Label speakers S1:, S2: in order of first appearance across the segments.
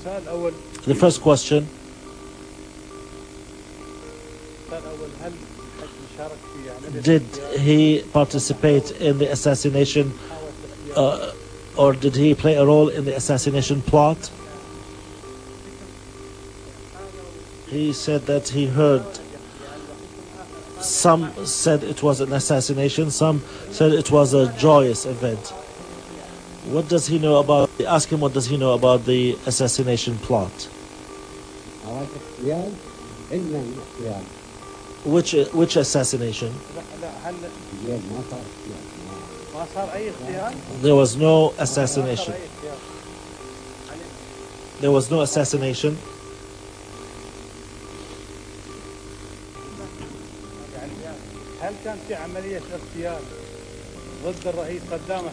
S1: The first question, did he participate in the assassination or did he play a role in the assassination plot? He said that he heard some said it was an assassination, some said it was a joyous event. What does he know about, ask him what does he know about the assassination plot? Which assassination? There was no assassination. There was no assassination.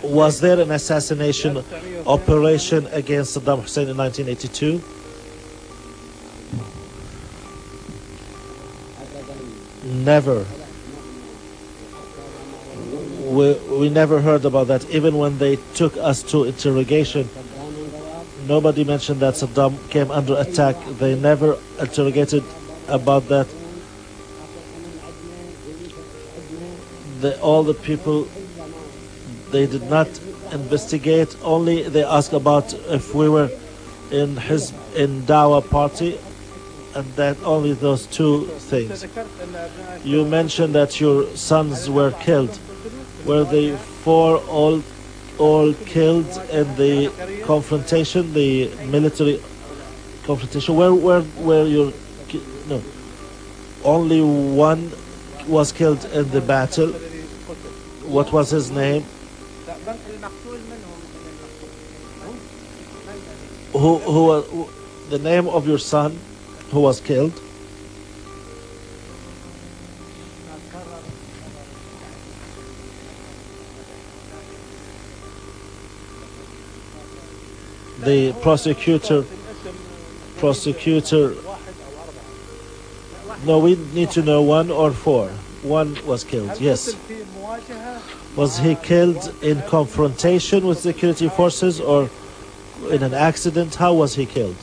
S1: Was there an assassination operation against Saddam Hussein in 1982? Never. We never heard about that. Even when they took us to interrogation, nobody mentioned that Saddam came under attack. They never interrogated about that. All the people, they did not investigate. Only they asked about if we were in Dawa party, and that only those two things. You mentioned that your sons were killed. Were the four all killed in the confrontation, the military confrontation? Where your no? Only one was killed in the battle. What was his name? Who the name of your son who was killed? The prosecutor. No, we need to know one or four. One was killed, yes. Was he killed in confrontation with security forces or in an accident? How was he killed?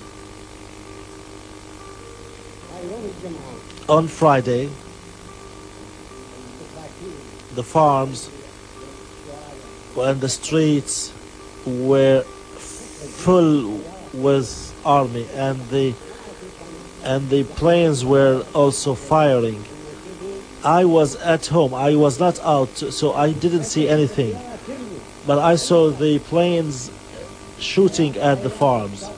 S1: On Friday, the farms and the streets were full with army, and the planes were also firing. I was at home. I was not out, so I didn't see anything. But I saw the planes shooting at the farms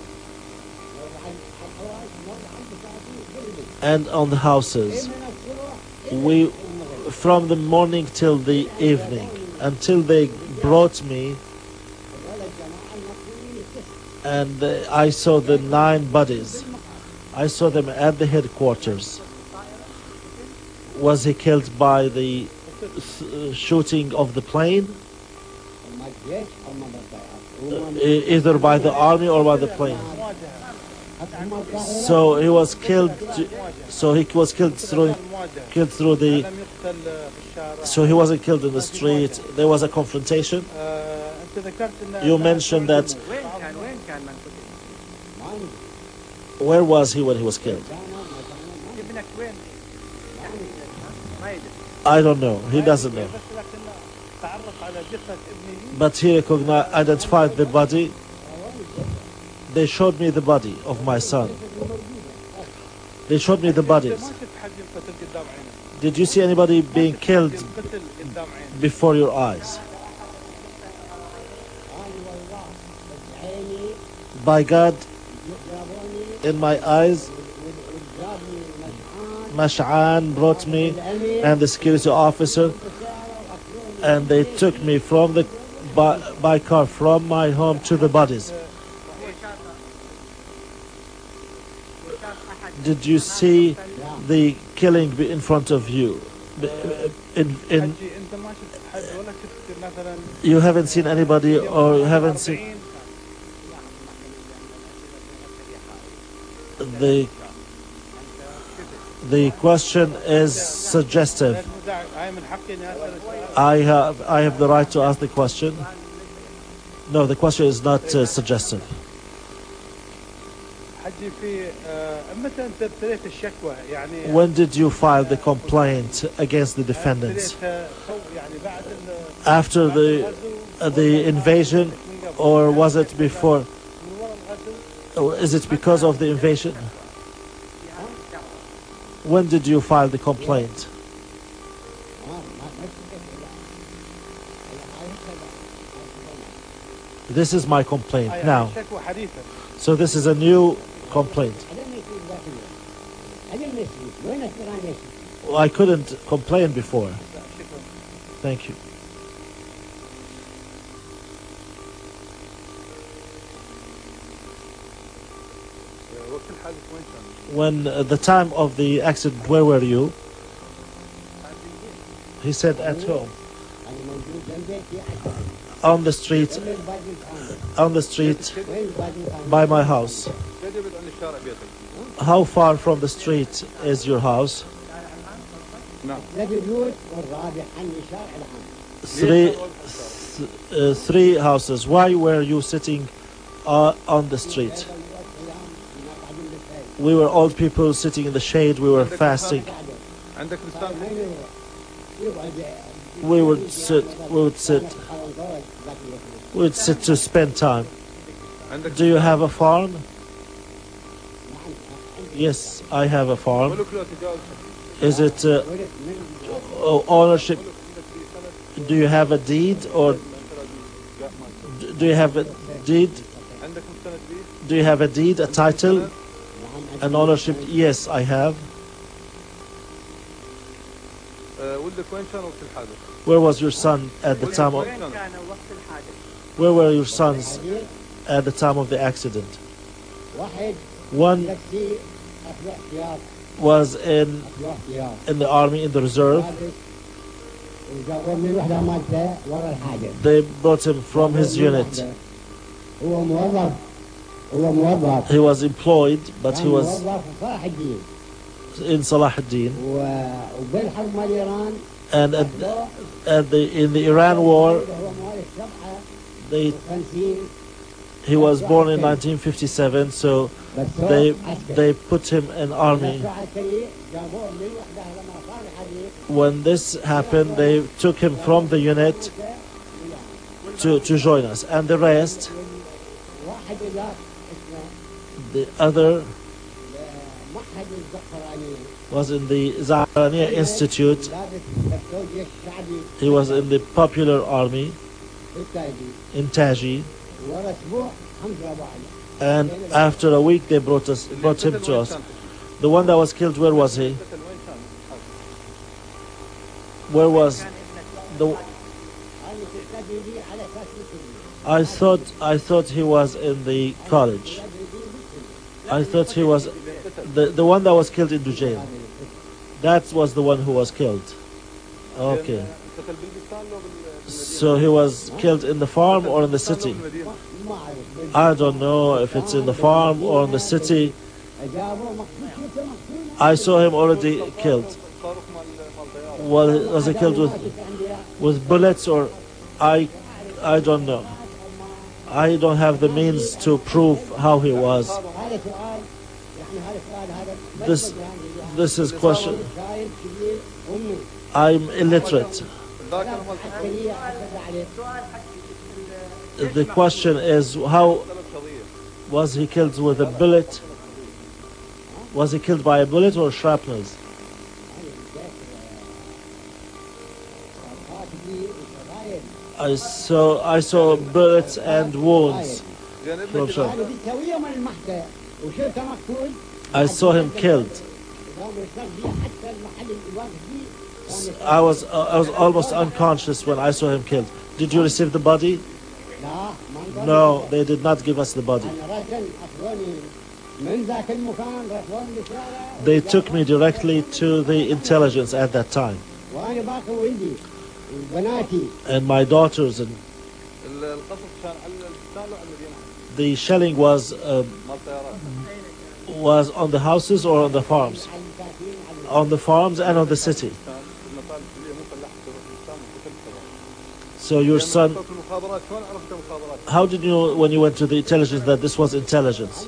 S1: and on the houses. From the morning till the evening, until they brought me, and I saw the 9 bodies. I saw them at the headquarters. Was he killed by the shooting of the plane? Either by the army or by the plane. So he was killed. So he was killed through the. So he wasn't killed in the street. There was a confrontation. You mentioned that. Where was he when he was killed? I don't know. He doesn't know. But he identified the body. They showed me the body of my son. They showed me the bodies. Did you see anybody being killed before your eyes? By God, in my eyes, Mash'an brought me and the security officer, and they took me from the by car from my home to the bodies. Did you see the killing in front of you? You haven't seen anybody, or you haven't seen the question is suggestive. I have the right to ask the question. No, the question is not suggestive. When did you file the complaint against the defendants? After the invasion, or was it before? Or is it because of the invasion? When did you file the complaint? This is my complaint now. So this is a new complaint. Well, I couldn't complain before. Thank you. When the time of the accident, where were you? He said at home. On the street by my house. How far from the street is your house? Three houses. Why were you sitting on the street? We were old people sitting in the shade. We were fasting. We would sit to spend time. Do you have a farm? Yes, I have a farm. Is it ownership? Do you have a deed, or do you have a deed? Do you have a deed, a title, an ownership? Yes, I have. Where was your son at the time of? Where were your sons at the time of the accident? One was in the army, in the reserve. They brought him from his unit. He was employed, but he was in Salah ad-Din. And in the Iran war, he was born in 1957, so they put him in army. When this happened, they took him from the unit to join us, and the rest, the other was in the Zahraniyya Institute. He was in the Popular Army in Taji. And after a week they brought him to us. The one that was killed, where was he? Where was the? I thought he was in the college. I thought he was the one that was killed in Dujail. That was the one who was killed. Okay. So he was killed in the farm or in the city? I don't know if it's in the farm or in the city. I saw him already killed. Was he killed with bullets, or I don't know. I don't have the means to prove how he was. This is question. I'm illiterate. The question is, how was he killed? With a bullet? Was he killed by a bullet or shrapnels? I saw bullets and wounds from shrapnel. I saw him killed. I was almost unconscious when I saw him killed. Did you receive the body? No, they did not give us the body. They took me directly to the intelligence at that time. And my daughters, and the shelling was on the houses or on the farms? On the farms and on the city. So your son, how did you know when you went to the intelligence that this was intelligence?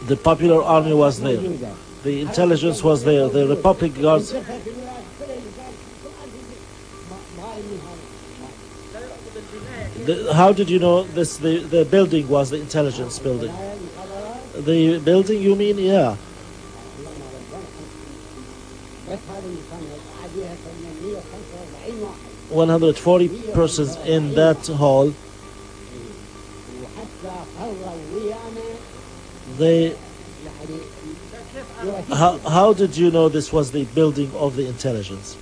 S1: The popular army was there. The intelligence was there. The Republic Guards. How did you know this? The building was the intelligence building. The building, you mean? Yeah. 140 persons in that hall. They. How did you know this was the building of the intelligence?